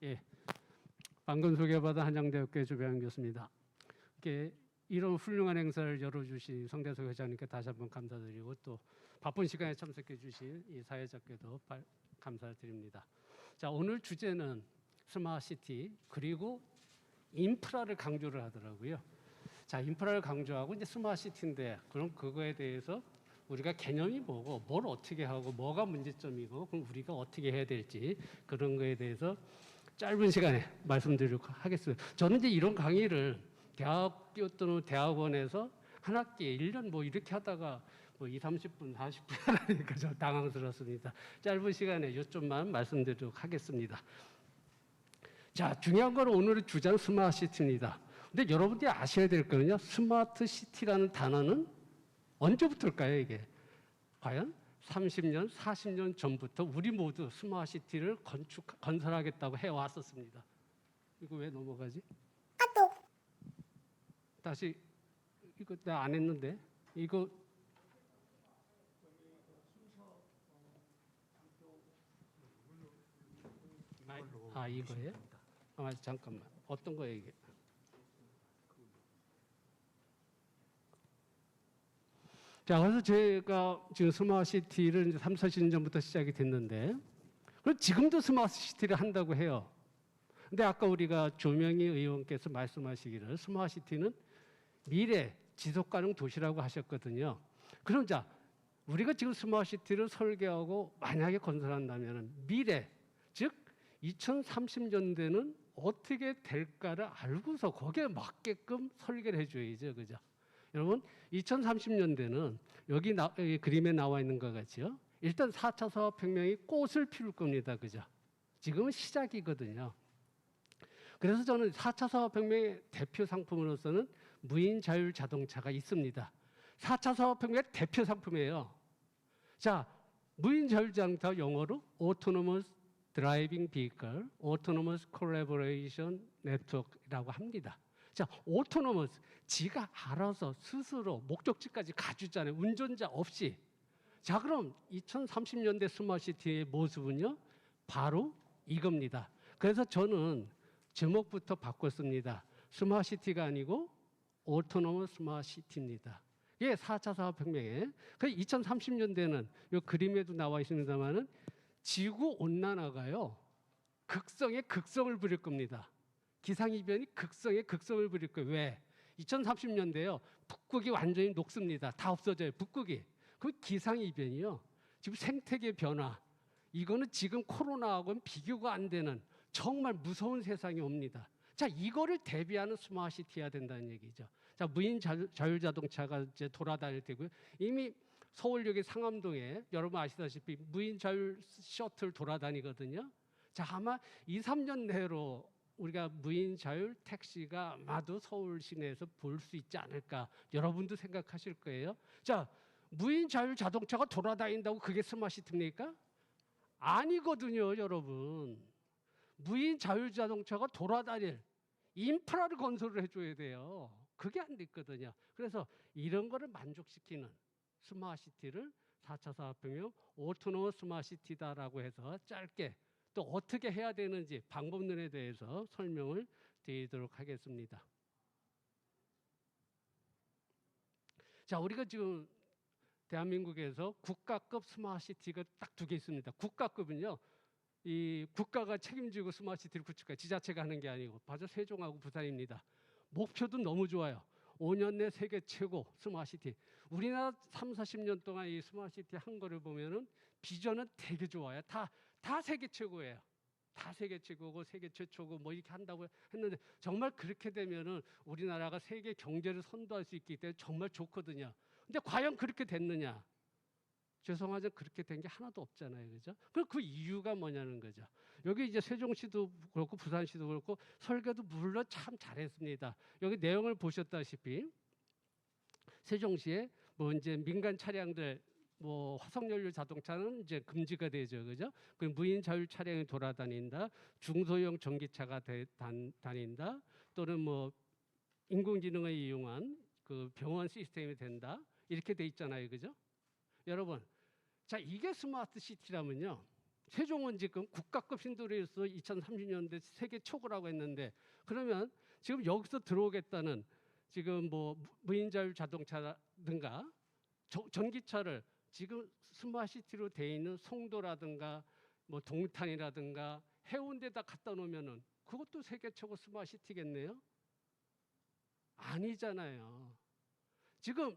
예. 방금 소개받은 한양대학교 조병현 교수입니다. 이런 훌륭한 행사를 열어주신 성대석 회장님께 다시 한번 감사드리고 또 바쁜 시간에 참석해 주신 이 사회자께도 감사드립니다. 자, 오늘 주제는 스마트시티 그리고 인프라를 강조를 하더라고요. 자, 인프라를 강조하고 이제 스마트시티인데 그럼 그거에 대해서 우리가 개념이 뭐고 뭘 어떻게 하고 뭐가 문제점이고 그럼 우리가 어떻게 해야 될지 그런 거에 대해서 짧은 시간에 말씀드리도록 하겠습니다. 저는 이제 이런 강의를 대학교 또는 대학원에서 한 학기에 1년 뭐 이렇게 하다가 뭐 30분, 40분 하니까 좀 당황스럽습니다. 짧은 시간에 요점만 말씀드리도록 하겠습니다. 자, 중요한 건 오늘의 주제는 스마트시티입니다. 근데 여러분들이 아셔야 될 거는요. 스마트시티라는 단어는 언제부터일까요, 이게? 과연 30년, 40년 전부터 우리 모두 스마트시티를 건설하겠다고 해왔었습니다. 이거 왜 넘어가지? 다시 이거 내가 안 했는데 이거 이거예요? 잠깐만 어떤 거예요 이게? 자, 그래서 제가 지금 스마트시티를 이제 3, 40년 전부터 시작이 됐는데 그럼 지금도 스마트시티를 한다고 해요. 근데 아까 우리가 조명희 의원께서 말씀하시기를 스마트시티는 미래 지속가능 도시라고 하셨거든요. 그럼 자, 우리가 지금 스마트시티를 설계하고 만약에 건설한다면 미래, 즉 2030년대는 어떻게 될까를 알고서 거기에 맞게끔 설계를 해줘야죠. 그죠? 여러분, 2030년대는 여기 그림에 나와 있는 것 같죠? 일단 4차 산업혁명이 꽃을 피울 겁니다. 그죠? 지금은 시작이거든요. 그래서 저는 4차 산업혁명의 대표 상품으로서는 무인 자율 자동차가 있습니다. 4차 산업혁명의 대표 상품이에요. 자, 무인 자율 자동차 영어로 Autonomous Driving Vehicle, Autonomous Collaboration Network이라고 합니다. 자, Autonomous, 지가 알아서 스스로 목적지까지 가주잖아요. 운전자 없이. 자, 그럼 2030년대 스마트시티의 모습은요, 바로 이겁니다. 그래서 저는 제목부터 바꿨습니다. 스마트시티가 아니고 오토노머스 스마트시티입니다. 이게 4차 산업혁명에. 그 2030년대는 이 그림에도 나와 있습니다만은 지구 온난화가요 극성의 극성을 부릴 겁니다. 기상이변이 극성의 극성을 부릴 거예요. 왜? 2030년대요 북극이 완전히 녹습니다. 다 없어져요. 북극이. 그 기상이변이요 지금 생태계 변화 이거는 지금 코로나하고는 비교가 안 되는 정말 무서운 세상이 옵니다. 자, 이거를 대비하는 스마트시티여야 된다는 얘기죠. 자, 무인 자율자동차가 이제 돌아다닐 테고요. 이미 서울역의 상암동에 여러분 아시다시피 무인 자율 셔틀 돌아다니거든요. 자, 아마 2, 3년 내로 우리가 무인 자율 택시가 아마도 서울 시내에서 볼 수 있지 않을까 여러분도 생각하실 거예요. 자, 무인 자율 자동차가 돌아다닌다고 그게 스마트시티입니까? 아니거든요, 여러분. 무인 자율 자동차가 돌아다닐 인프라를 건설을 해줘야 돼요. 그게 안 됐거든요. 그래서 이런 거를 만족시키는 스마트시티를 4차 산업혁명 오토노머스 스마트시티다라고 해서 짧게 또 어떻게 해야 되는지 방법론에 대해서 설명을 드리도록 하겠습니다. 자, 우리가 지금 대한민국에서 국가급 스마트시티가 딱 2개 있습니다. 국가급은요, 이 국가가 책임지고 스마트시티를 구축해 지자체가 하는 게 아니고 바로 세종하고 부산입니다. 목표도 너무 좋아요. 5년 내 세계 최고 스마트시티. 우리나라 3, 40년 동안 이 스마트시티 한 거를 보면은 비전은 되게 좋아요. 다 세계 최고예요. 다 세계 최고고 세계 최초고 뭐 이렇게 한다고 했는데 정말 그렇게 되면은 우리나라가 세계 경제를 선도할 수 있기 때문에 정말 좋거든요. 근데 과연 그렇게 됐느냐? 죄송하지만 그렇게 된 게 하나도 없잖아요. 그죠? 그 이유가 뭐냐는 거죠. 여기 이제 세종시도 그렇고 부산시도 그렇고 설계도 물론 참 잘했습니다. 여기 내용을 보셨다시피 세종시에 뭐 이제 민간 차량들 뭐 화석연료 자동차는 이제 금지가 되죠. 그죠? 그 무인 자율 차량이 돌아다닌다. 중소형 전기차가 다닌다. 또는 뭐 인공지능을 이용한 그 병원 시스템이 된다. 이렇게 돼 있잖아요. 그죠? 여러분, 자, 이게 스마트 시티라면요. 세종은 지금 국가급 신도시로서 2030년대 세계 최고라고 했는데 그러면 지금 여기서 들어오겠다는 지금 뭐 무인자율 자동차라든가 전기차를 지금 스마트시티로 돼 있는 송도라든가 뭐 동탄이라든가 해운대에다 갖다 놓으면은 그것도 세계 최고 스마트시티겠네요? 아니잖아요. 지금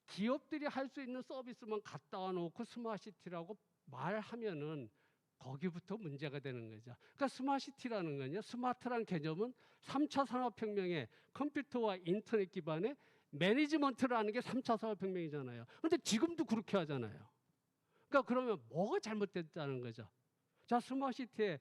기업들이 할 수 있는 서비스만 갖다 놓고 스마트시티라고 말하면은 거기부터 문제가 되는 거죠. 그러니까 스마트시티라는 건요. 스마트란 개념은 3차 산업혁명의 컴퓨터와 인터넷 기반의 매니지먼트라는 게 3차 산업혁명이잖아요. 그런데 지금도 그렇게 하잖아요. 그러니까 그러면 뭐가 잘못됐다는 거죠. 자, 스마트시티에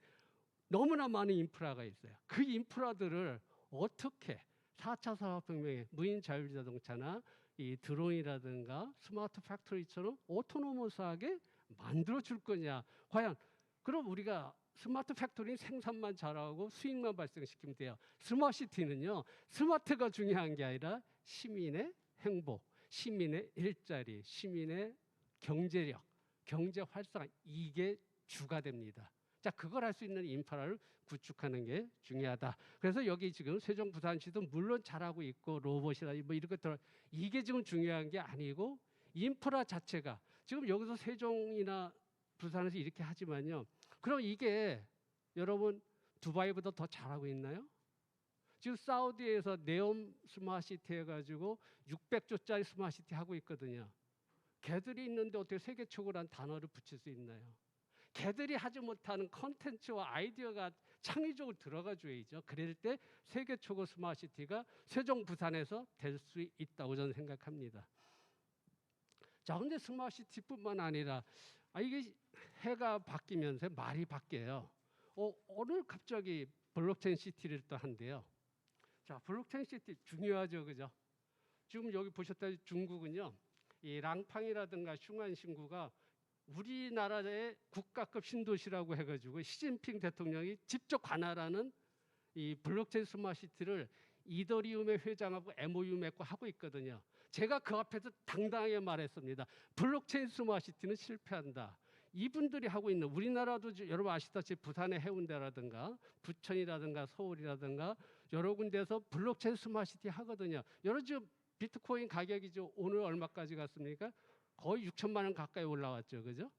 너무나 많은 인프라가 있어요. 그 인프라들을 어떻게 4차 산업혁명의 무인 자율자동차나 이 드론이라든가 스마트 팩토리처럼 오토노머스하게 만들어 줄 거냐. 과연 그럼 우리가 스마트 팩토리는 생산만 잘하고 수익만 발생시키면 돼요. 스마트시티는요. 스마트가 중요한 게 아니라 시민의 행복, 시민의 일자리, 시민의 경제력, 경제 활성화 이게 주가 됩니다. 자, 그걸 할 수 있는 인프라를 구축하는 게 중요하다. 그래서 여기 지금 세종 부산시도 물론 잘하고 있고 로봇이나 뭐 이런 것들 이게 지금 중요한 게 아니고 인프라 자체가 지금 여기서 세종이나 부산에서 이렇게 하지만요. 그럼 이게 여러분 두바이보다 더 잘하고 있나요? 지금 사우디에서 네옴 스마트시티 해가지고 600조짜리 스마트시티 하고 있거든요. 걔들이 있는데 어떻게 세계 최고라는 단어를 붙일 수 있나요? 걔들이 하지 못하는 컨텐츠와 아이디어가 창의적으로 들어가 줘야죠. 그럴 때 세계 최고 스마트시티가 세종 부산에서 될 수 있다고 저는 생각합니다. 자, 근데 스마트시티뿐만 아니라 이게 해가 바뀌면서 말이 바뀌어요. 오늘 갑자기 블록체인 시티를 또 한대요. 자, 블록체인 시티 중요하죠, 그죠? 지금 여기 보셨다시피 중국은요, 이 랑팡이라든가 슝안신구가 우리나라의 국가급 신도시라고 해가지고 시진핑 대통령이 직접 관할하는 이 블록체인 스마트시티를 이더리움의 회장하고 MOU 맺고 하고 있거든요. 제가 그 앞에서 당당하게 말했습니다. 블록체인 스마트시티는 실패한다. 이분들이 하고 있는 우리나라도 여러분 아시다시피 부산의 해운대라든가 부천이라든가 서울이라든가 여러 군데서 블록체인 스마트시티 하거든요. 여러분 지금 비트코인 가격이 오늘 얼마까지 갔습니까? 거의 6천만 원 가까이 올라왔죠. 그죠?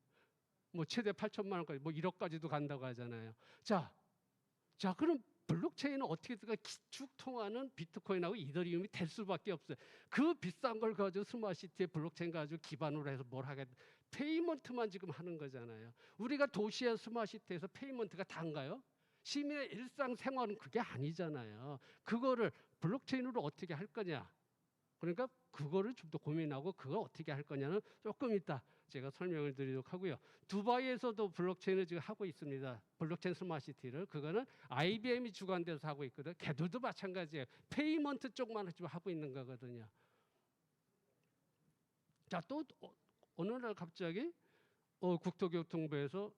뭐 최대 8천만 원까지 뭐 1억까지도 간다고 하잖아요. 자, 그럼 블록체인은 어떻게 될까? 기축 통하는 비트코인하고 이더리움이 될 수밖에 없어요. 그 비싼 걸 가지고 스마트시티에 블록체인 가지고 기반으로 해서 뭘 하겠다. 페이먼트만 지금 하는 거잖아요. 우리가 도시의 스마트시티에서 페이먼트가 다인가요? 시민의 일상생활은 그게 아니잖아요. 그거를 블록체인으로 어떻게 할 거냐. 그러니까 그거를 좀 더 고민하고 그걸 어떻게 할 거냐는 조금 이따 제가 설명을 드리도록 하고요. 두바이에서도 블록체인을 지금 하고 있습니다. 블록체인 스마트시티를. 그거는 IBM이 주관돼서 하고 있거든요. 걔들도 마찬가지예요. 페이먼트 쪽만 지금 하고 있는 거거든요. 자, 또 어느 날 갑자기 국토교통부에서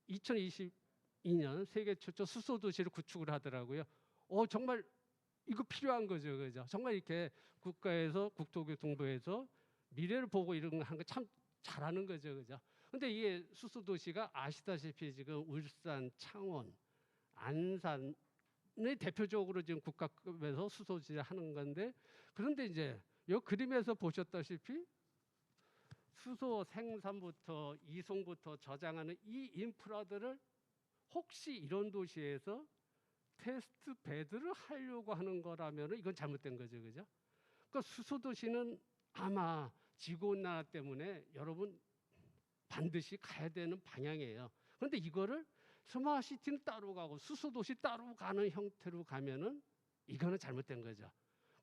2022년 세계 최초 수소도시를 구축을 하더라고요. 정말 이거 필요한 거죠, 그죠? 정말 이렇게 국가에서 국토교통부에서 미래를 보고 이런 거 한 거 참 잘하는 거죠, 그죠? 근데 이게 수소도시가 아시다시피 지금 울산, 창원, 안산을 대표적으로 지금 국가급에서 수소도시를 하는 건데 그런데 이제 이 그림에서 보셨다시피 수소 생산부터 이송부터 저장하는 이 인프라들을 혹시 이런 도시에서 테스트 베드를 하려고 하는 거라면 이건 잘못된 거죠, 그죠? 그러니까 수소도시는 아마 지구온난화 때문에 여러분 반드시 가야 되는 방향이에요. 그런데 이거를 스마트시티는 따로 가고 수소도시 따로 가는 형태로 가면은 이거는 잘못된 거죠.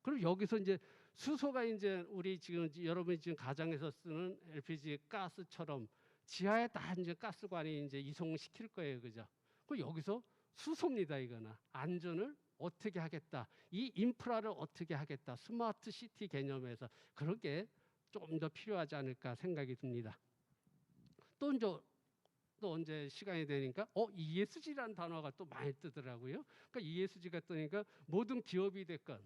그리고 여기서 이제 수소가 이제 우리 지금 여러분이 지금 가정에서 쓰는 LPG 가스처럼 지하에 다 이제 가스관이 이제 이송시킬 거예요, 그죠? 그 여기서 수소입니다. 이거는 안전을 어떻게 하겠다. 이 인프라를 어떻게 하겠다. 스마트 시티 개념에서 그런 게 좀 더 필요하지 않을까 생각이 듭니다. 또 언제 시간이 되니까 ESG라는 단어가 또 많이 뜨더라고요. 그러니까 ESG가 뜨니까 모든 기업이 됐건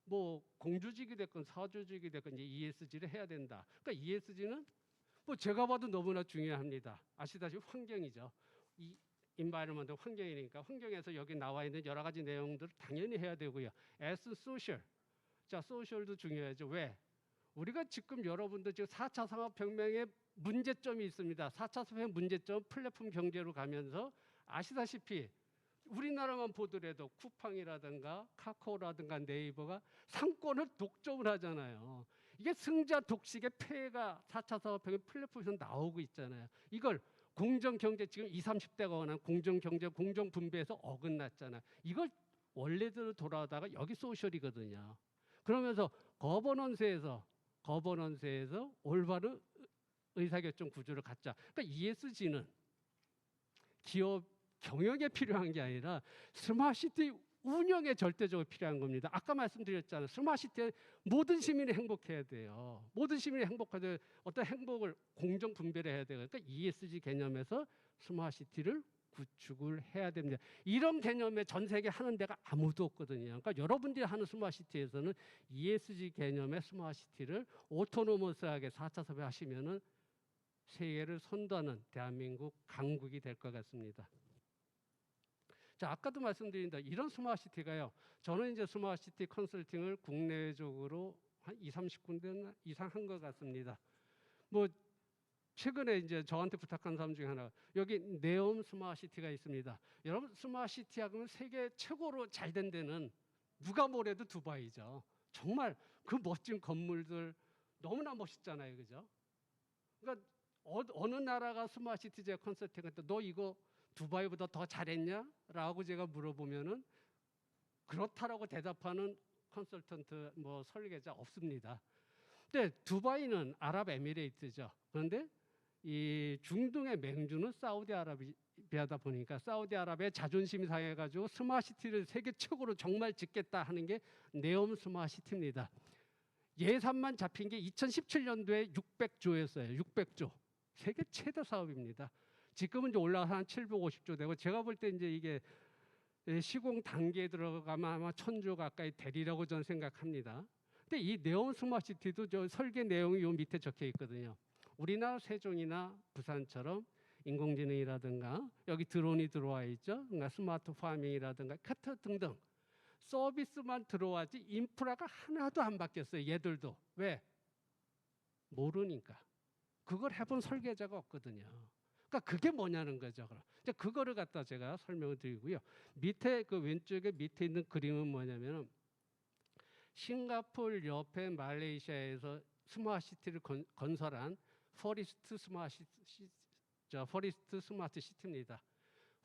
뭐 공주직이 됐건 사조직이 됐건 이제 ESG를 해야 된다. 그러니까 ESG는 뭐 제가 봐도 너무나 중요합니다. 아시다시피 환경이죠. 이 environment 환경이니까 환경에서 여기 나와 있는 여러 가지 내용들을 당연히 해야 되고요. S social. 자, social도 중요하죠. 왜? 우리가 지금 여러분들 지금 4차 산업혁명의 문제점이 있습니다. 4차 산업혁명 문제점 플랫폼 경제로 가면서 아시다시피 우리나라만 보더라도 쿠팡이라든가 카카오라든가 네이버가 상권을 독점을 하잖아요. 이게 승자 독식의 폐해가 4차 산업혁명 플랫폼에서 나오고 있잖아요. 이걸 공정경제 지금 20, 30대가 원하는 공정경제 공정분배에서 어긋났잖아요. 이걸 원래대로 돌아오다가 여기 소셜이거든요. 그러면서 거버넌스에서 올바른 의사결정 구조를 갖자. 그러니까 ESG는 기업 경영에 필요한 게 아니라 스마트시티 운영에 절대적으로 필요한 겁니다. 아까 말씀드렸잖아요. 스마트시티에 모든 시민이 행복해야 돼요. 모든 시민이 행복하되 어떤 행복을 공정 분배를 해야 돼요. 그러니까 ESG 개념에서 스마트시티를 구축을 해야 됩니다. 이런 개념에 전 세계 하는 데가 아무도 없거든요. 그러니까 여러분들이 하는 스마트시티에서는 ESG 개념의 스마트시티를 오토노머스하게 4차 섭외 하시면은 세계를 선도하는 대한민국 강국이 될 것 같습니다. 자, 아까도 말씀드린다. 이런 스마트시티가요. 저는 이제 스마트시티 컨설팅을 국내적으로 한 20, 30군데 이상 한 것 같습니다. 뭐 최근에 이제 저한테 부탁한 사람 중에 하나, 여기 네옴 스마트시티가 있습니다. 여러분, 스마트시티 하면 세계 최고로 잘 된 데는 누가 뭐래도 두바이죠. 정말 그 멋진 건물들 너무나 멋있잖아요, 그죠? 그러니까 어느 나라가 스마트시티 제 컨설팅한테 너 이거 두바이보다 더 잘했냐?라고 제가 물어보면은 그렇다라고 대답하는 컨설턴트 뭐 설계자 없습니다. 근데 두바이는 아랍에미레이트죠. 그런데 이 중동의 맹주는 사우디아라비아다 보니까 사우디아라비아의 자존심이 상해가지고 스마트시티를 세계 최고로 정말 짓겠다 하는 게 네옴 스마트시티입니다. 예산만 잡힌 게 2017년도에 600조였어요. 600조. 세계 최대 사업입니다. 지금은 이제 올라가서 한 750조 되고 제가 볼 때 이제 이게 시공 단계에 들어가면 아마 1000조 가까이 되리라고 저는 생각합니다. 근데 이 네옴 스마트시티도 저 설계 내용이 요 밑에 적혀 있거든요. 우리나라 세종이나 부산처럼 인공지능이라든가 여기 드론이 들어와 있죠. 그러니까 스마트 파밍이라든가 카트 등등 서비스만 들어와지 인프라가 하나도 안 바뀌었어요. 얘들도. 왜? 모르니까. 그걸 해본 설계자가 없거든요. 그러니까 그게 뭐냐는 거죠. 이제 그거를 갖다 제가 설명을 드리고요. 밑에 그 왼쪽에 밑에 있는 그림은 뭐냐면은 싱가포르 옆에 말레이시아에서 스마트시티를 건설한 포리스트 스마트 시티입니다.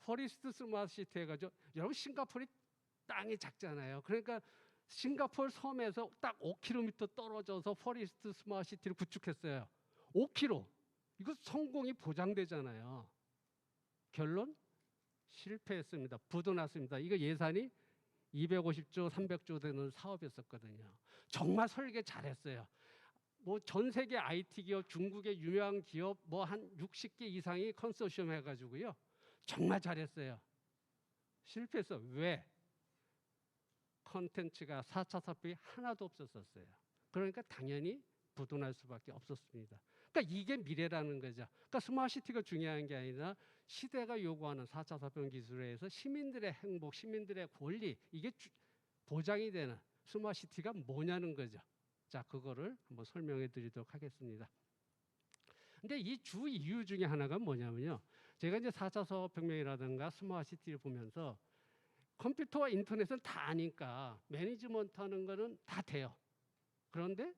포리스트 스마트 시티 해가지고 여러분 싱가포르이 땅이 작잖아요. 그러니까 싱가포르 섬에서 딱 5km 떨어져서 포리스트 스마트 시티를 구축했어요. 5km. 이거 성공이 보장되잖아요. 결론 실패했습니다. 부도났습니다. 이거 예산이 250조, 300조 되는 사업이었었거든요. 정말 설계 잘했어요. 뭐 전 세계 IT 기업, 중국의 유명한 기업 뭐 한 60개 이상이 컨소시엄 해가지고요. 정말 잘했어요. 실패했어. 왜? 컨텐츠가 4차 산업이 하나도 없었어요. 그러니까 당연히 부도날 수밖에 없었습니다. 그러니까 이게 미래라는 거죠. 그러니까 스마트시티가 중요한 게 아니라 시대가 요구하는 4차 산업 기술에서 시민들의 행복, 시민들의 권리 이게 보장이 되는 스마트시티가 뭐냐는 거죠. 자, 그거를 한번 설명해 드리도록 하겠습니다. 근데 이 주 이유 중에 하나가 뭐냐면요. 제가 이제 4차 산업혁명이라든가 스마트시티를 보면서 컴퓨터와 인터넷은 다 아니까 매니지먼트 하는 거는 다 돼요. 그런데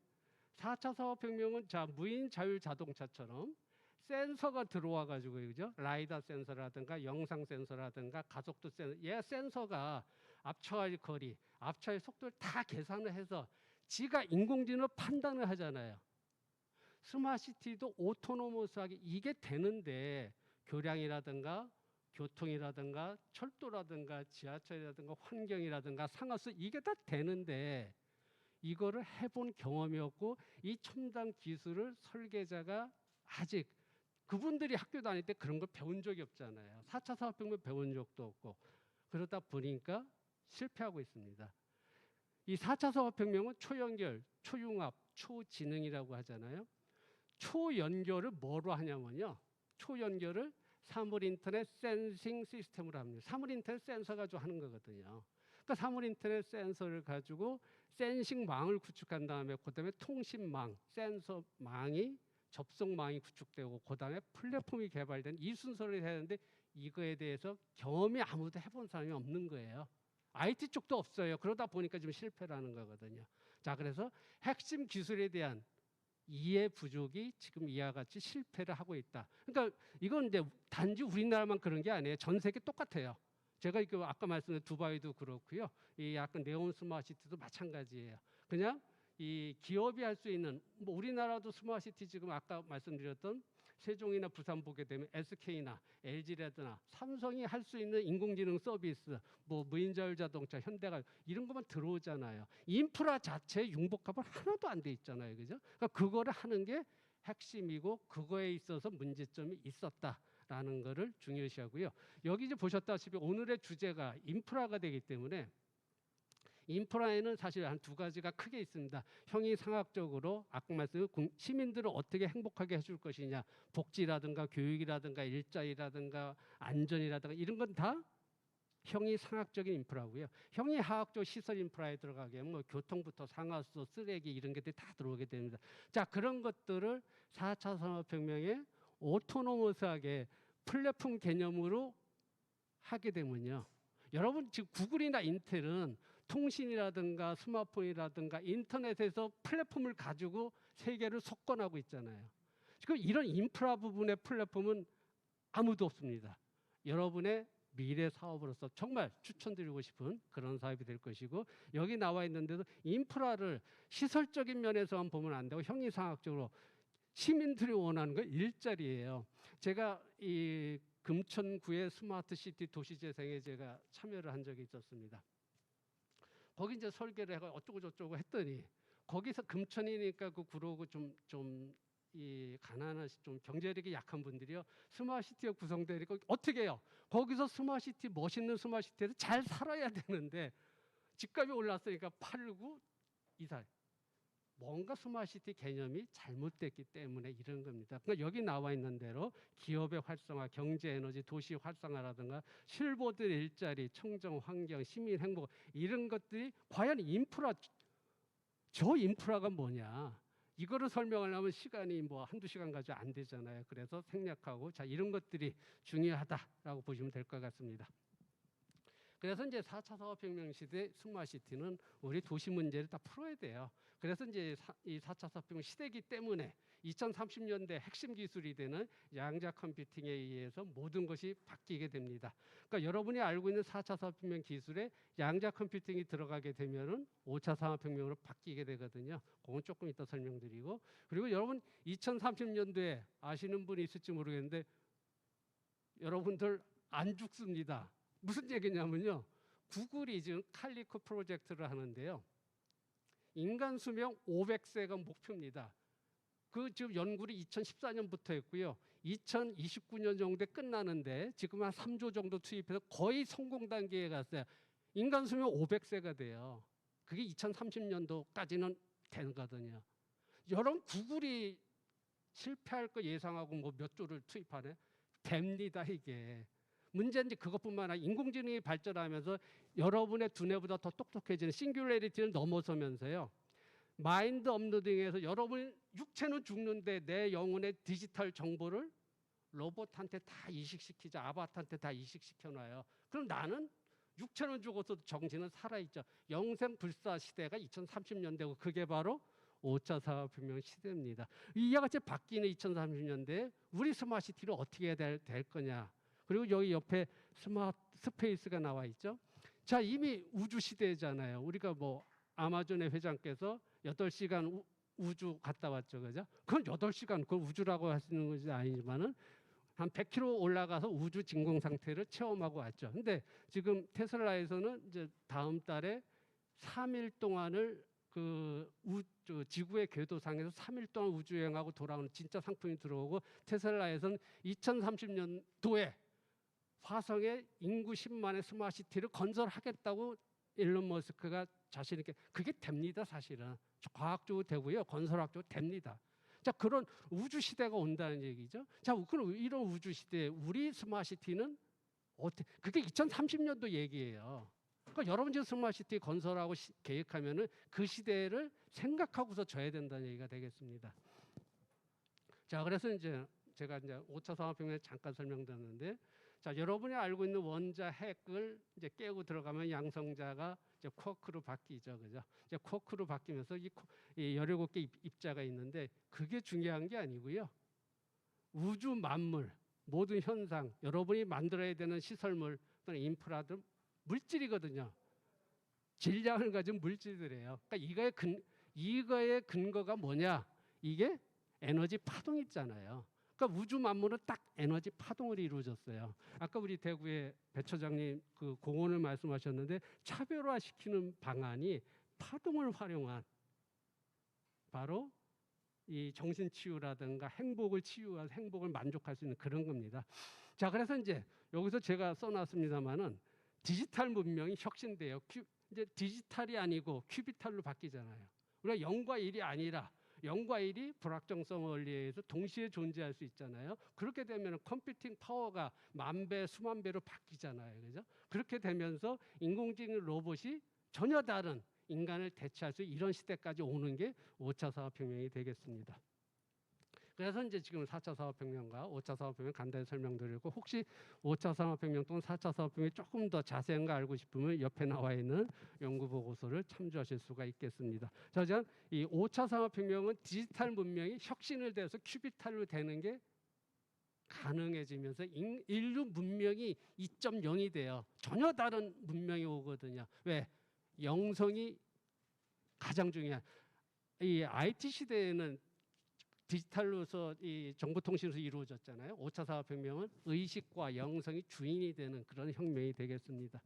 4차 산업혁명은 자 무인 자율 자동차처럼 센서가 들어와 가지고 그죠? 라이다 센서라든가 영상 센서라든가 가속도 센서, 얘 센서가 앞차와의 거리, 앞차의 속도를 다 계산을 해서 지가 인공지능 판단을 하잖아요. 스마트시티도 오토노머스하게 이게 되는데 교량이라든가 교통이라든가 철도라든가 지하철이라든가 환경이라든가 상하수 이게 다 되는데 이거를 해본 경험이 없고 이 첨단 기술을 설계자가 아직 그분들이 학교 다닐 때 그런 걸 배운 적이 없잖아요. 4차 산업혁명 배운 적도 없고 그러다 보니까 실패하고 있습니다. 이 4차 산업혁명은 초연결, 초융합, 초지능이라고 하잖아요. 초연결을 뭐로 하냐면요. 초연결을 사물 인터넷 센싱 시스템으로 합니다. 사물 인터넷 센서 가지고 하는 거거든요. 그러니까 사물 인터넷 센서를 가지고 센싱망을 구축한 다음에 그다음에 통신망, 센서망이 접속망이 구축되고 그다음에 플랫폼이 개발된 이 순서를 해야 하는데 이거에 대해서 경험이 아무도 해본 사람이 없는 거예요. IT 쪽도 없어요. 그러다 보니까 좀 실패라는 거거든요. 자, 그래서 핵심 기술에 대한 이해 부족이 지금 이와 같이 실패를 하고 있다. 그러니까 이건 이제 단지 우리나라만 그런 게 아니에요. 전 세계 똑같아요. 제가 그 아까 말씀드린 두바이도 그렇고요. 이 약간 네온 스마트시티도 마찬가지예요. 그냥 이 기업이 할 수 있는 뭐 우리나라도 스마트시티 지금 아까 말씀드렸던 세종이나 부산 보게 되면 SK나 LG라든가 삼성이 할 수 있는 인공지능 서비스, 뭐 무인자율 자동차, 현대가 이런 것만 들어오잖아요. 인프라 자체에 융복합은 하나도 안 돼 있잖아요, 그죠? 그러니까 그거를 하는 게 핵심이고 그거에 있어서 문제점이 있었다라는 거를 중요시하고요. 여기 이제 보셨다시피 오늘의 주제가 인프라가 되기 때문에. 인프라에는 사실 한 두 가지가 크게 있습니다. 형이상학적으로 아까 말씀 시민들을 어떻게 행복하게 해줄 것이냐, 복지라든가 교육이라든가 일자리라든가 안전이라든가 이런 건 다 형이상학적인 인프라고요. 형이하학적 시설 인프라에 들어가게 하면 뭐 교통부터 상하수, 쓰레기 이런 게 다 들어오게 됩니다. 자, 그런 것들을 4차 산업혁명에 오토노머스하게 플랫폼 개념으로 하게 되면요. 여러분 지금 구글이나 인텔은 통신이라든가 스마트폰이라든가 인터넷에서 플랫폼을 가지고 세계를 석권하고 있잖아요. 지금 이런 인프라 부분의 플랫폼은 아무도 없습니다. 여러분의 미래 사업으로서 정말 추천드리고 싶은 그런 사업이 될 것이고 여기 나와 있는데도 인프라를 시설적인 면에서만 보면 안 되고 형이상학적으로 시민들이 원하는 건 일자리예요. 제가 이 금천구의 스마트시티 도시재생에 제가 참여를 한 적이 있었습니다. 거기 이제 설계를 해가 어쩌고 저쩌고 했더니 거기서 금천이니까 그 구로구 이 가난하시 좀 경제력이 약한 분들이요 스마트시티가 구성되니까 어떻게 해요? 거기서 스마트시티 멋있는 스마트시티에서 잘 살아야 되는데 집값이 올랐으니까 팔고 이사. 뭔가 스마트시티 개념이 잘못됐기 때문에 이런 겁니다. 그러니까 여기 나와 있는 대로 기업의 활성화, 경제 에너지, 도시 활성화라든가 실버들 일자리, 청정 환경, 시민 행복 이런 것들이 과연 인프라 저 인프라가 뭐냐? 이거를 설명하려면 시간이 뭐 한두 시간 가지고 안 되잖아요. 그래서 생략하고 자 이런 것들이 중요하다라고 보시면 될 것 같습니다. 그래서 이제 4차 산업혁명 시대 스마트시티는 우리 도시 문제를 다 풀어야 돼요. 그래서 이제 이 4차 산업혁명 시대이기 때문에 2030년대 핵심 기술이 되는 양자 컴퓨팅에 의해서 모든 것이 바뀌게 됩니다. 그러니까 여러분이 알고 있는 4차 산업혁명 기술에 양자 컴퓨팅이 들어가게 되면은 5차 산업혁명으로 바뀌게 되거든요. 그건 조금 이따 설명드리고 그리고 여러분 2030년도에 아시는 분이 있을지 모르겠는데 여러분들 안 죽습니다. 무슨 얘기냐면요. 구글이 지금 칼리코 프로젝트를 하는데요. 인간 수명 500세가 목표입니다. 그 지금 연구를 2014년부터 했고요. 2029년 정도에 끝나는데 지금 한 3조 정도 투입해서 거의 성공 단계에 갔어요. 인간 수명 500세가 돼요. 그게 2030년도까지는 되거든요. 여러분 구글이 실패할 거 예상하고 뭐 몇 조를 투입하네? 됩니다 이게. 문제는 이제 그것뿐만 아니라 인공지능이 발전하면서 여러분의 두뇌보다 더 똑똑해지는 싱귤레리티를 넘어서면서요. 마인드 업로딩에서 여러분 육체는 죽는데 내 영혼의 디지털 정보를 로봇한테 다 이식시키자. 아바타한테 다 이식시켜놔요. 그럼 나는 육체는 죽어도 정신은 살아있죠. 영생불사 시대가 2030년대고 그게 바로 5차 산업혁명 시대입니다. 이와 같이 바뀌는 2030년대에 우리 스마트시티를 어떻게 해야 될 거냐. 그리고 여기 옆에 스페이스가 나와 있죠. 자, 이미 우주 시대잖아요. 우리가 뭐 아마존의 회장께서 8시간 우주 갔다 왔죠. 그죠? 그건 8시간, 그걸 우주라고 하시는 것이 아니지만은 한 100km 올라가서 우주 진공 상태를 체험하고 왔죠. 근데 지금 테슬라에서는 이제 다음 달에 3일 동안을 지구의 궤도상에서 3일 동안 우주 여행하고 돌아오는 진짜 상품이 들어오고 테슬라에서는 2030년도에 화성에 인구 10만의 스마트시티를 건설하겠다고 일론 머스크가 자신 있게 그게 됩니다. 사실은 과학적으로 되고요. 건설학적으로 됩니다. 자, 그런 우주 시대가 온다는 얘기죠. 자, 그럼 이런 우주 시대에 우리 스마트시티는 어떻게? 그게 2030년도 얘기예요. 그러니까 여러분 지금 스마트시티 건설하고 계획하면은 그 시대를 생각하고서 져야 된다는 얘기가 되겠습니다. 자, 그래서 이제 제가 이제 5차 산업혁명에 잠깐 설명드렸는데, 자, 여러분이 알고 있는 원자 핵을 이제 깨고 들어가면 양성자가 이제 쿼크로 바뀌죠, 그죠? 이제 쿼크로 바뀌면서 이 17개 입자가 있는데 그게 중요한 게 아니고요. 우주 만물, 모든 현상, 여러분이 만들어야 되는 시설물 또는 인프라들 물질이거든요. 질량을 가진 물질들이에요. 그러니까 이거의 근거가 뭐냐? 이게 에너지 파동 있잖아요. 그러니까 우주 만물은 딱 에너지 파동으로 이루어졌어요. 아까 우리 대구의 배 처장님 그 공원을 말씀하셨는데 차별화시키는 방안이 파동을 활용한 바로 이 정신치유라든가 행복을 치유한 행복을 만족할 수 있는 그런 겁니다. 자, 그래서 이제 여기서 제가 써놨습니다만은 디지털 문명이 혁신돼요. 이제 디지털이 아니고 큐비탈로 바뀌잖아요. 우리가 0과 1이 아니라 0과 1이 불확정성 원리에 의해서 동시에 존재할 수 있잖아요. 그렇게 되면 컴퓨팅 파워가 만 배, 수만 배로 바뀌잖아요. 그죠? 그렇게 되면서 인공지능 로봇이 전혀 다른 인간을 대체할 수 있는 이런 시대까지 오는 게 5차 산업혁명이 되겠습니다. 그래서 이제 지금 4차 산업혁명과 5차 산업혁명 간단히 설명드리고, 혹시 5차 산업혁명 또는 4차 산업혁명이 조금 더 자세한 거 알고 싶으면 옆에 나와 있는 연구 보고서를 참조하실 수가 있겠습니다. 자, 이 5차 산업혁명은 디지털 문명이 혁신을 돼서 큐비탈로 되는 게 가능해지면서 인류 문명이 2.0이 돼요. 전혀 다른 문명이 오거든요. 왜? 영성이 가장 중요한. 이 IT 시대에는 디지털로서 이 정보통신으로 이루어졌잖아요. 5차 산업혁명은 의식과 영성이 주인이 되는 그런 혁명이 되겠습니다.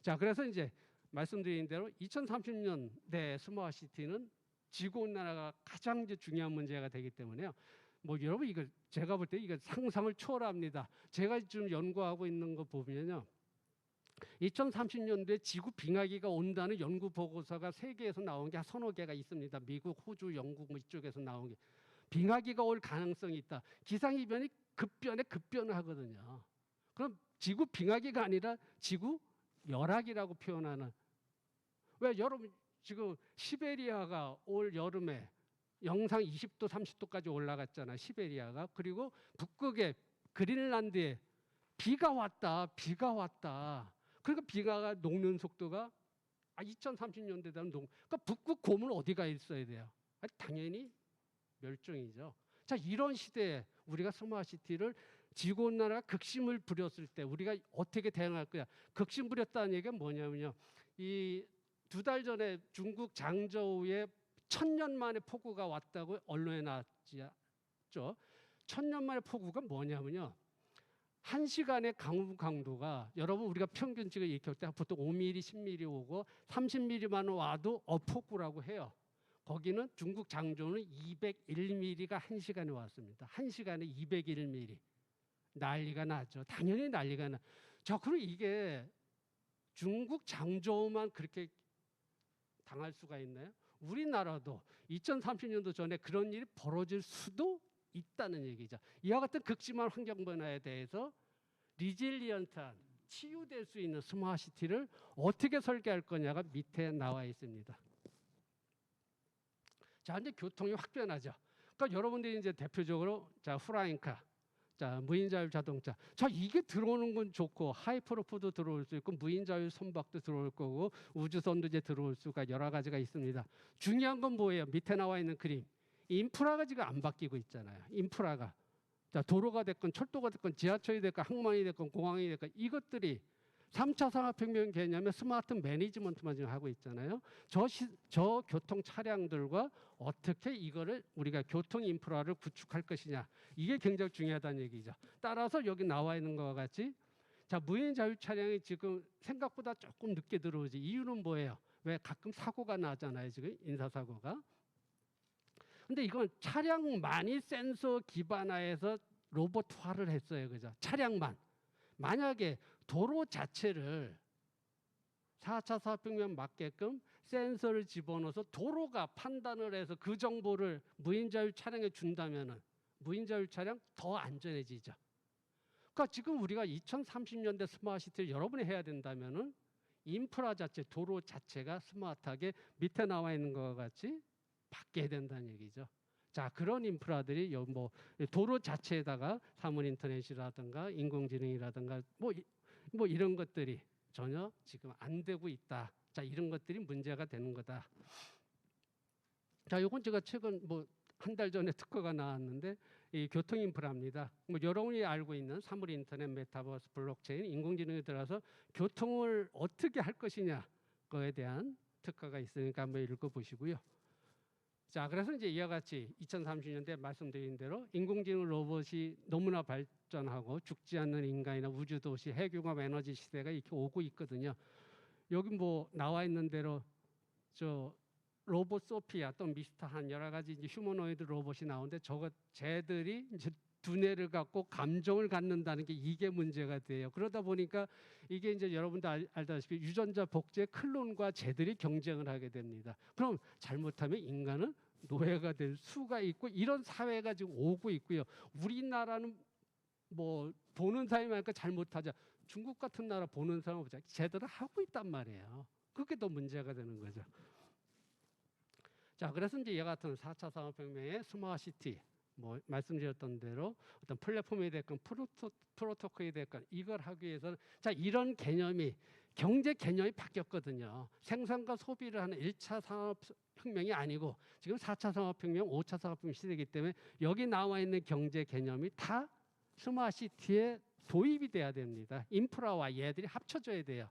자, 그래서 이제 말씀드린 대로 2030년대 스마트시티는 지구온난화가 가장 이제 중요한 문제가 되기 때문에요. 뭐 여러분 이거 제가 볼 때 이거 상상을 초월합니다. 제가 지금 연구하고 있는 거 보면요. 2030년도에 지구 빙하기가 온다는 연구 보고서가 세계에서 나온 게 한 서너 개가 있습니다. 미국, 호주, 영국 뭐 이쪽에서 나온 게. 빙하기가 올 가능성이 있다. 기상이변이 급변을 하거든요. 그럼 지구 빙하기가 아니라 지구 열악이라고 표현하는. 왜 여러분 지금 시베리아가 올 여름에 영상 20도, 30도까지 올라갔잖아요. 시베리아가. 그리고 북극의 그린란드에 비가 왔다. 그러니까 비가 녹는 속도가 2030년대 되면 그러니까 북극 곰은 어디가 있어야 돼요? 당연히 멸종이죠. 자, 이런 시대에 우리가 스마트시티를 지구온난화가 극심을 부렸을 때 우리가 어떻게 대응할 거야? 극심 부렸다는 얘기가 뭐냐면요. 이 2달 전에 중국 장저우에 1000년 만에 폭우가 왔다고 언론에 나왔죠. 1000년 만에 폭우가 뭐냐면요. 1시간의 강우강도가 여러분 우리가 평균치가 이렇게 올 때 보통 5mm, 10mm 오고 30mm만 와도 폭우라고 해요. 거기는 중국 장저우는 201mm가 1시간에 왔습니다. 1시간에 201mm. 난리가 나죠. 당연히 난리가 나. 자, 그럼 이게 중국 장저우만 그렇게 당할 수가 있나요? 우리나라도 2030년도 전에 그런 일이 벌어질 수도 있다는 얘기죠. 이와 같은 극심한 환경 변화에 대해서 리질리언트한 치유될 수 있는 스마트시티를 어떻게 설계할 거냐가 밑에 나와 있습니다. 자, 이제 교통이 확 변하죠. 그러니까 여러분들이 이제 대표적으로 자, 후라잉카, 자, 무인자율 자동차. 자, 이게 들어오는 건 좋고 하이퍼루프도 들어올 수 있고 무인자율 선박도 들어올 거고 우주선도 이제 들어올 수가 여러 가지가 있습니다. 중요한 건 뭐예요? 밑에 나와 있는 그림. 인프라가 지금 안 바뀌고 있잖아요. 인프라가. 자, 도로가 됐건 철도가 됐건 지하철이 됐건 항만이 됐건 공항이 됐건 이것들이 3차 산업혁명 개념의 스마트 매니지먼트만 지금 하고 있잖아요. 저 교통 차량들과 어떻게 이거를 우리가 교통 인프라를 구축할 것이냐. 이게 굉장히 중요하다는 얘기죠. 따라서 여기 나와 있는 것과 같이 자, 무인 자율 차량이 지금 생각보다 조금 늦게 들어오지. 이유는 뭐예요? 왜 가끔 사고가 나잖아요. 지금 인사사고가. 근데 이건 차량만이 센서 기반화해서 로봇화를 했어요. 그죠? 차량만. 만약에 도로 자체를 4차 산업혁명 맞게끔 센서를 집어넣어서 도로가 판단을 해서 그 정보를 무인자율 차량에 준다면은 무인자율 차량 더 안전해지죠. 그러니까 지금 우리가 2030년대 스마트시티를 여러분이 해야 된다면은 인프라 자체, 도로 자체가 스마트하게 밑에 나와 있는 것과 같이 바뀌어야 된다는 얘기죠. 자, 그런 인프라들이 뭐 도로 자체에다가 사물 인터넷이라든가 인공지능이라든가 뭐 이런 것들이 전혀 지금 안 되고 있다. 자, 이런 것들이 문제가 되는 거다. 자, 요건 제가 최근 뭐 한 달 전에 특허가 나왔는데 이 교통 인프라입니다. 뭐 여러분이 알고 있는 사물 인터넷, 메타버스, 블록체인, 인공지능에 들어서 교통을 어떻게 할 것이냐 거에 대한 특허가 있으니까 한번 읽어보시고요. 자, 그래서 이제 이와 같이 2030년대 말씀드린 대로 인공지능 로봇이 너무나 발전하고 죽지 않는 인간이나 우주도시, 핵융합 에너지 시대가 이렇게 오고 있거든요. 여기 뭐 나와 있는 대로 저 로봇 소피아 또 미스터한 여러 가지 이제 휴머노이드 로봇이 나오는데 저것 쟤들이 이제 두뇌를 갖고 감정을 갖는다는 게 이게 문제가 돼요. 그러다 보니까 이게 이제 여러분도 알다시피 유전자 복제 클론과 쟤들이 경쟁을 하게 됩니다. 그럼 잘못하면 인간은 노예가 될 수가 있고 이런 사회가 지금 오고 있고요. 우리나라는 뭐 보는 사람이 많으니까 잘못하자. 중국 같은 나라 보는 사람 보자. 제대로 하고 있단 말이에요. 그게 더 문제가 되는 거죠. 자, 그래서 이제 이와 같은 4차 산업혁명의 스마트시티, 뭐 말씀드렸던 대로 어떤 플랫폼이 됐건 프로토콜이 됐건 이걸 하기 위해서는 자, 이런 개념이 경제 개념이 바뀌었거든요. 생산과 소비를 하는 1차 산업혁명이 아니고 지금 4차 산업혁명, 5차 산업혁명 시대이기 때문에 여기 나와 있는 경제 개념이 다 스마트시티에 도입이 돼야 됩니다. 인프라와 얘들이 합쳐져야 돼요.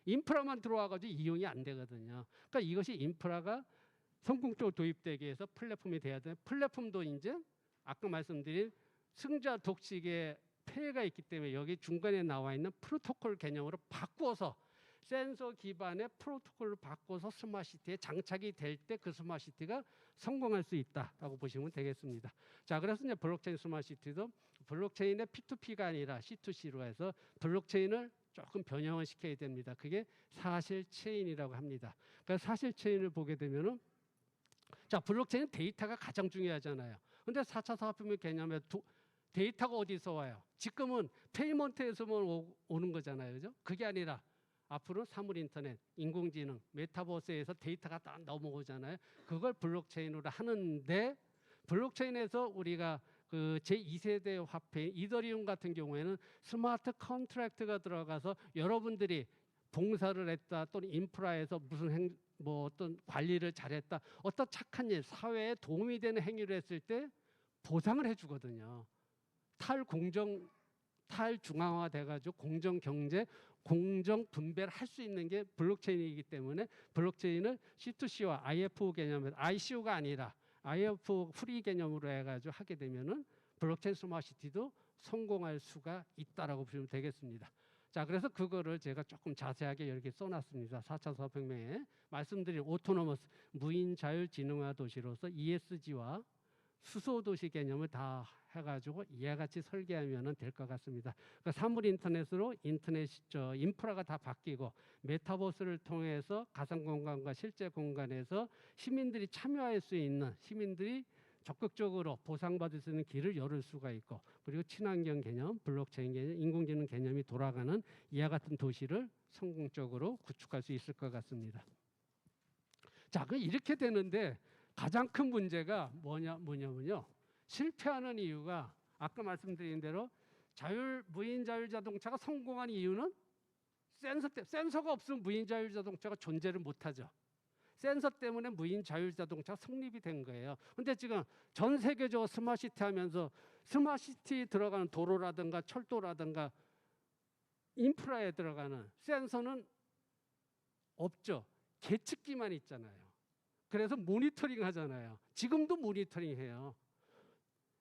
인프라만 들어와가지고 이용이 안 되거든요. 그러니까 이것이 인프라가 성공적으로 도입되기 위해서 플랫폼이 돼야 돼. 플랫폼도 이제 아까 말씀드린 승자 독식의 폐해가 있기 때문에 여기 중간에 나와 있는 프로토콜 개념으로 바꿔서 센서 기반의 프로토콜을 바꿔서 스마트시티에 장착이 될 때 그 스마트시티가 성공할 수 있다라고 보시면 되겠습니다. 자, 그래서 이제 블록체인 스마트시티도 블록체인의 P2P가 아니라 C2C로 해서 블록체인을 조금 변형을 시켜야 됩니다. 그게 사실 체인이라고 합니다. 그러니까 사실 체인을 보게 되면은 자, 블록체인 데이터가 가장 중요하잖아요. 근데 4차 산업혁명 개념에 데이터가 어디서 와요? 지금은 페이먼트에서만 오는 거잖아요. 그죠? 그게 아니라 앞으로 사물 인터넷, 인공지능, 메타버스에서 데이터가 딱 넘어오잖아요. 그걸 블록체인으로 하는데 블록체인에서 우리가 그 제2세대 화폐 이더리움 같은 경우에는 스마트 컨트랙트가 들어가서 여러분들이 봉사를 했다 또는 인프라에서 무슨 뭐 어떤 관리를 잘했다 어떤 착한 일 사회에 도움이 되는 행위를 했을 때 보상을 해주거든요. 탈중앙화 돼가지고 공정 경제 공정 분배를 할 수 있는 게 블록체인이기 때문에 블록체인을 C2C와 IF 개념에서 ICO가 아니라 IF 프리 개념으로 해가지고 하게 되면은 블록체인 스마트시티도 성공할 수가 있다라고 보시면 되겠습니다. 자, 그래서 그거를 제가 조금 자세하게 이렇게 써놨습니다. 4차 산업혁명에 말씀드린 오토노머스 무인 자율 지능화 도시로서 ESG와 수소 도시 개념을 다 해가지고 이와 같이 설계하면 될 것 같습니다. 그러니까 사물 인터넷으로 인프라가 다 바뀌고 메타버스를 통해서 가상 공간과 실제 공간에서 시민들이 참여할 수 있는 시민들이 적극적으로 보상받을 수 있는 길을 열을 수가 있고 그리고 친환경 개념, 블록체인 개념, 인공지능 개념이 돌아가는 이와 같은 도시를 성공적으로 구축할 수 있을 것 같습니다. 자, 그 이렇게 되는데 가장 큰 문제가 뭐냐면요. 실패하는 이유가 아까 말씀드린 대로 무인 자율 자동차가 성공한 이유는 센서가 없으면 무인 자율 자동차가 존재를 못하죠. 센서 때문에 무인 자율 자동차 성립이 된 거예요. 근데 지금 전 세계적으로 스마트시티 하면서 스마트시티 들어가는 도로라든가 철도라든가 인프라에 들어가는 센서는 없죠. 계측기만 있잖아요. 그래서 모니터링 하잖아요. 지금도 모니터링 해요.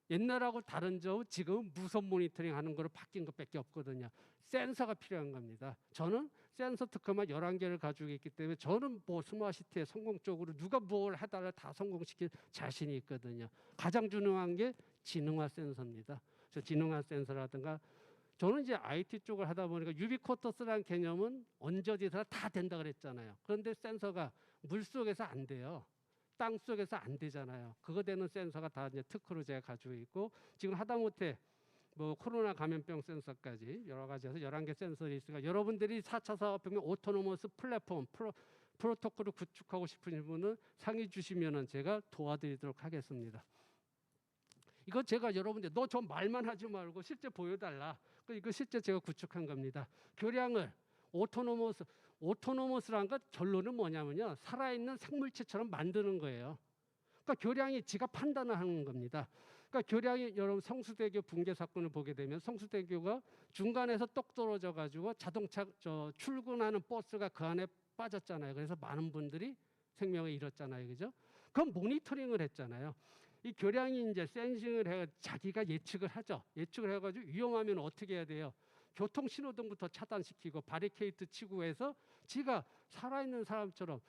옛날하고 다른 점 지금 무선 모니터링 하는 거로 바뀐 것밖에 없거든요. 센서가 필요한 겁니다. 저는 센서 특허만 11개를 가지고 있기 때문에 저는 뭐 스마트시티에 성공적으로 누가 뭘 해달라 다 성공시킬 자신이 있거든요. 가장 중요한 게 지능화 센서입니다. 저 지능화 센서라든가 저는 이제 IT 쪽을 하다 보니까 유비쿼터스라는 개념은 언제 어디서나 다 된다 그랬잖아요. 그런데 센서가 물 속에서 안 돼요. 땅 속에서 안 되잖아요. 그거 되는 센서가 다 이제 특허로 제가 가지고 있고 지금 하다못해 뭐 코로나 감염병 센서까지 여러 가지에서 11개 센서들이 있으니까 여러분들이 4차 산업혁명 오토노머스 플랫폼 프로토콜을 구축하고 싶으신 분은 상의 주시면은 제가 도와드리도록 하겠습니다. 이거 제가 여러분들 너 저 말만 하지 말고 실제 보여달라. 이거 실제 제가 구축한 겁니다. 교량을 오토노머스란 것 결론은 뭐냐면요. 살아있는 생물체처럼 만드는 거예요. 그러니까 교량이 지가 판단을 하는 겁니다. 그러니까 교량이 여러분 성수대교 붕괴 사건을 보게 되면 성수대교가 중간에서 똑 떨어져 가지고 자동차 출근하는 버스가 그 안에 빠졌잖아요. 그래서 많은 분들이 생명을 잃었잖아요. 그죠? 그건 모니터링을 했잖아요. 이 교량이 이제 센싱을 해 자기가 예측을 하죠. 예측을 해가지고 위험하면 어떻게 해야 돼요? 교통 신호등부터 차단시키고 바리케이트 치고 해서 지가 살아있는 사람처럼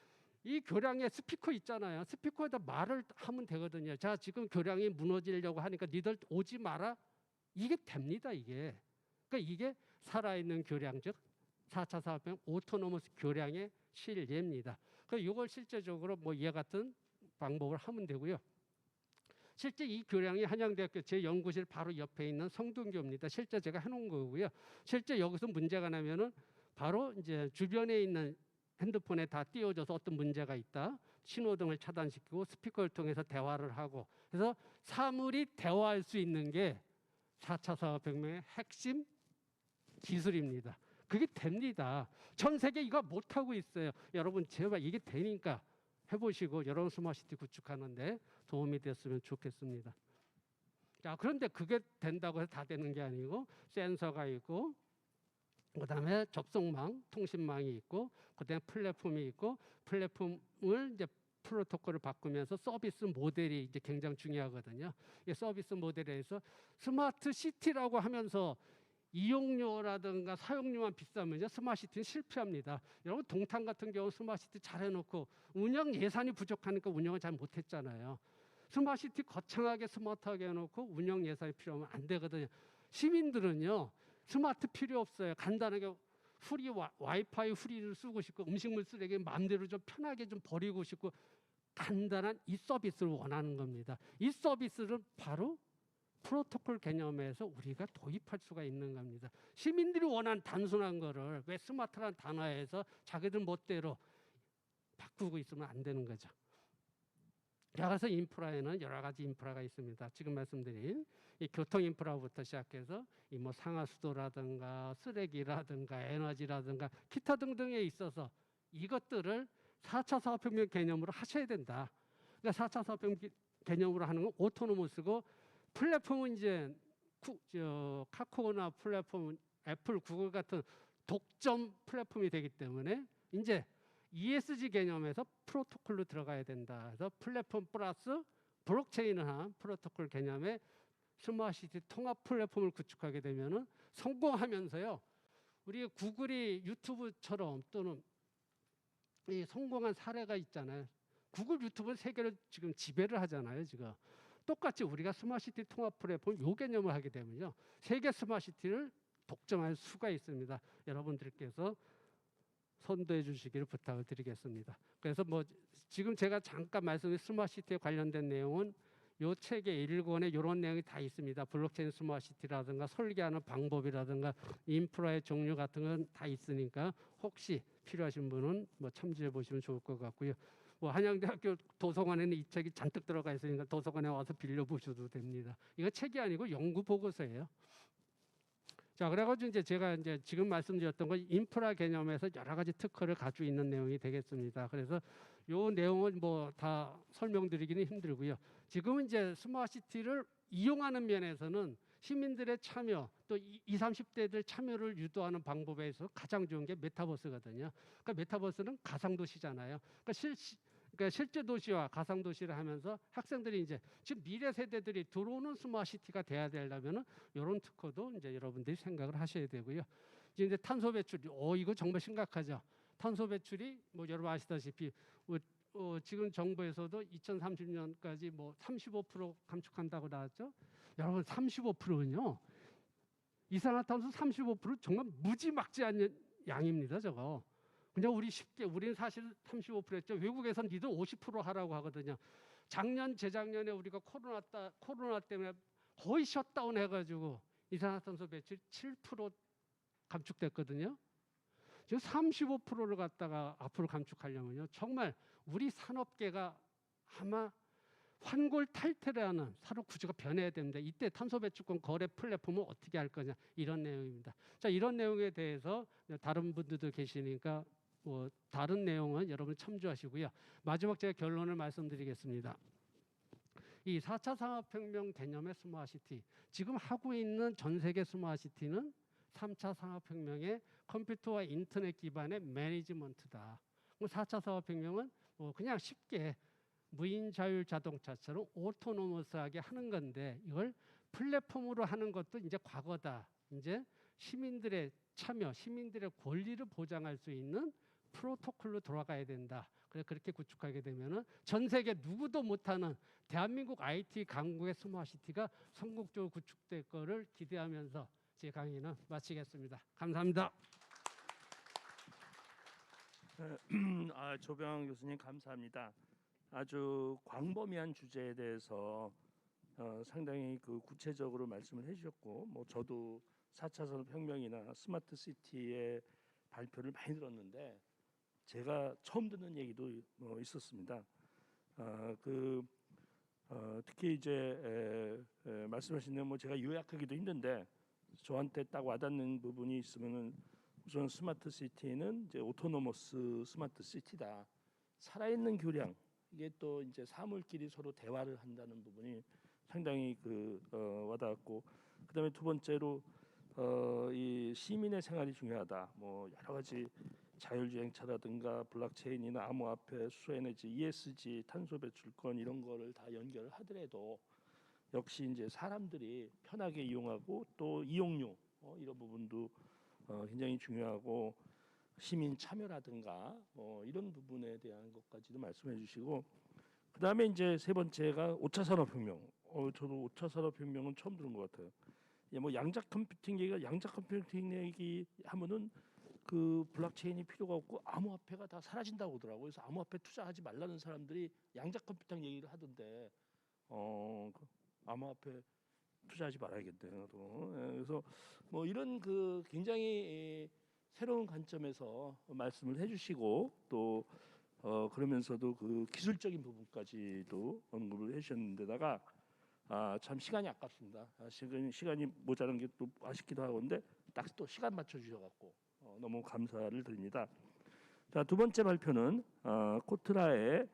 이 교량에 스피커 있잖아요. 스피커에다 말을 하면 되거든요. 자, 지금 교량이 무너지려고 하니까 니들 오지 마라. 이게 됩니다. 이게. 그러니까 이게 살아있는 교량 즉 4차 산업혁명 오토노머스 교량의 실예입니다. 그러니까 이걸 실제적으로 뭐 이와 같은 방법을 하면 되고요. 실제 이 교량이 한양대학교 제 연구실 바로 옆에 있는 성등교입니다. 실제 제가 해놓은 거고요. 실제 여기서 문제가 나면은 바로 이제 주변에 있는 핸드폰에 다 띄워져서 어떤 문제가 있다. 신호등을 차단시키고 스피커를 통해서 대화를 하고 그래서 사물이 대화할 수 있는 게 4차 산업혁명의 핵심 기술입니다. 그게 됩니다. 전 세계 이거 못하고 있어요. 여러분 제발 이게 되니까 해보시고 여러분 스마트시티 구축하는데 도움이 됐으면 좋겠습니다. 자, 그런데 그게 된다고 해서 다 되는 게 아니고 센서가 있고 그다음에 접속망, 통신망이 있고 그다음에 플랫폼이 있고 플랫폼을 이제 프로토콜을 바꾸면서 서비스 모델이 이제 굉장히 중요하거든요. 이 서비스 모델에서 스마트 시티라고 하면서 이용료라든가 사용료만 비싸면요 스마트시티는 실패합니다. 여러분 동탄 같은 경우 스마트시티 잘 해놓고 운영 예산이 부족하니까 운영을 잘 못했잖아요. 스마트시티 거창하게 스마트하게 해놓고 운영 예산이 필요하면 안 되거든요. 시민들은요 스마트 필요 없어요. 간단하게 와이파이 후리를 쓰고 싶고 음식물 쓰레기 마음대로 좀 편하게 좀 버리고 싶고 간단한 이 서비스를 원하는 겁니다. 이 서비스를 바로 프로토콜 개념에서 우리가 도입할 수가 있는 겁니다. 시민들이 원하는 단순한 거를 왜 스마트라는 단어에서 자기들 멋대로 바꾸고 있으면 안 되는 거죠. 그래서 인프라에는 여러 가지 인프라가 있습니다. 지금 말씀드린 이 교통 인프라부터 시작해서 이 뭐 상하수도라든가 쓰레기라든가 에너지라든가 기타 등등에 있어서 이것들을 4차 산업혁명 개념으로 하셔야 된다. 그러니까 4차 산업혁명 개념으로 하는 건 오토노머스고 플랫폼은 이제 카카오나 플랫폼, 애플, 구글 같은 독점 플랫폼이 되기 때문에 이제 ESG 개념에서 프로토콜로 들어가야 된다. 그래서 플랫폼 플러스 블록체인을 한 프로토콜 개념의 스마트시티 통합 플랫폼을 구축하게 되면은 성공하면서요. 우리 구글이 유튜브처럼 또는 이 성공한 사례가 있잖아요. 구글 유튜브는 세계를 지금 지배를 하잖아요. 지금. 똑같이 우리가 스마트시티 통합 플랫폼 요 개념을 하게 되면요. 세계 스마트시티를 독점할 수가 있습니다. 여러분들께서 선도해 주시기를 부탁을 드리겠습니다. 그래서 뭐 지금 제가 잠깐 말씀드린 스마트시티에 관련된 내용은 요 책의 1권에 이런 내용이 다 있습니다. 블록체인 스마트시티라든가 설계하는 방법이라든가 인프라의 종류 같은 건 다 있으니까 혹시 필요하신 분은 뭐 참조해 보시면 좋을 것 같고요. 뭐 한양대학교 도서관에는 이 책이 잔뜩 들어가 있으니까 도서관에 와서 빌려보셔도 됩니다. 이거 책이 아니고 연구 보고서예요. 자, 그래가지고 이제 제가 이제 지금 말씀드렸던 건 인프라 개념에서 여러 가지 특허를 가지고 있는 내용이 되겠습니다. 그래서 요 내용은 뭐 다 설명드리기는 힘들고요. 지금은 이제 스마트시티를 이용하는 면에서는 시민들의 참여 또 20, 30대들 참여를 유도하는 방법에서 가장 좋은 게 메타버스거든요. 그러니까 메타버스는 가상도시잖아요. 그러니까 실제 도시와 가상 도시를 하면서 학생들이 이제 지금 미래 세대들이 들어오는 스마트시티가 돼야 되려면은 이런 특허도 이제 여러분들이 생각을 하셔야 되고요. 이제 탄소 배출이 이거 정말 심각하죠. 탄소 배출이 뭐 여러분 아시다시피 지금 정부에서도 2030년까지 뭐 35% 감축한다고 나왔죠. 여러분 35%는요. 이산화탄소 35% 정말 무지막지한 양입니다. 저거. 그냥 우리 쉽게 우리는 사실 35%였죠. 외국에선 니들 50% 하라고 하거든요. 작년 재작년에 우리가 코로나 때문에 거의 셧다운 해가지고 이산화탄소 배출 7% 감축됐거든요. 지금 35%를 갖다가 앞으로 감축하려면요. 정말 우리 산업계가 아마 환골탈태를 하는 산업 구조가 변해야 됩니다. 이때 탄소 배출권 거래 플랫폼을 어떻게 할 거냐 이런 내용입니다. 자, 이런 내용에 대해서 다른 분들도 계시니까 뭐 다른 내용은 여러분 참조하시고요. 마지막 제가 결론을 말씀드리겠습니다. 이 4차 산업혁명 개념의 스마트시티, 지금 하고 있는 전 세계 스마트시티는 3차 산업혁명의 컴퓨터와 인터넷 기반의 매니지먼트다. 4차 산업혁명은 뭐 그냥 쉽게 무인 자율 자동차처럼 오토노머스하게 하는 건데 이걸 플랫폼으로 하는 것도 이제 과거다. 이제 시민들의 참여, 시민들의 권리를 보장할 수 있는 프로토콜로 돌아가야 된다. 그래서 그렇게 구축하게 되면은 전 세계 누구도 못하는 대한민국 IT 강국의 스마트시티가 성공적으로 구축될 거를 기대하면서 제 강의는 마치겠습니다. 감사합니다. 조병 교수님 감사합니다. 아주 광범위한 주제에 대해서 상당히 그 구체적으로 말씀을 해주셨고, 뭐 저도 4차 산업혁명이나 스마트 시티의 발표를 많이 들었는데 제가 처음 듣는 얘기도 있었습니다. 특히 이제 말씀하신 뭐 제가 요약하기도 힘든데 저한테 딱 와닿는 부분이 있으면은 우선 스마트 시티는 이제 오토노머스 스마트 시티다. 살아있는 교량, 이게 또 이제 사물끼리 서로 대화를 한다는 부분이 상당히 와닿았고, 그다음에 두 번째로 이 시민의 생활이 중요하다. 뭐 여러 가지 자율주행차라든가 블록체인이나 암호화폐, 수소에너지, ESG, 탄소 배출권 이런 거를 다 연결을 하더라도 역시 이제 사람들이 편하게 이용하고 또 이용료 이런 부분도 굉장히 중요하고, 시민 참여라든가 이런 부분에 대한 것까지도 말씀해 주시고, 그다음에 이제 세 번째가 5차 산업혁명. 저도 5차 산업혁명은 처음 들은 것 같아요. 예, 뭐 양자 컴퓨팅 얘기 하면은 그 블록체인이 필요가 없고 암호화폐가 다 사라진다고 하더라고요. 그래서 암호화폐 투자하지 말라는 사람들이 양자 컴퓨팅 얘기를 하던데 암호화폐 투자하지 말아야겠네요. 또. 예, 그래서 뭐 이런 그 굉장히 새로운 관점에서 말씀을 해주시고 또 그러면서도 그 기술적인 부분까지도 언급을 해주셨는데다가 참 시간이 아깝습니다. 시간이 모자란 게 또 아쉽기도 하건데 딱 또 시간 맞춰 주셔갖고 너무 감사를 드립니다. 자, 두 번째 발표는 코트라의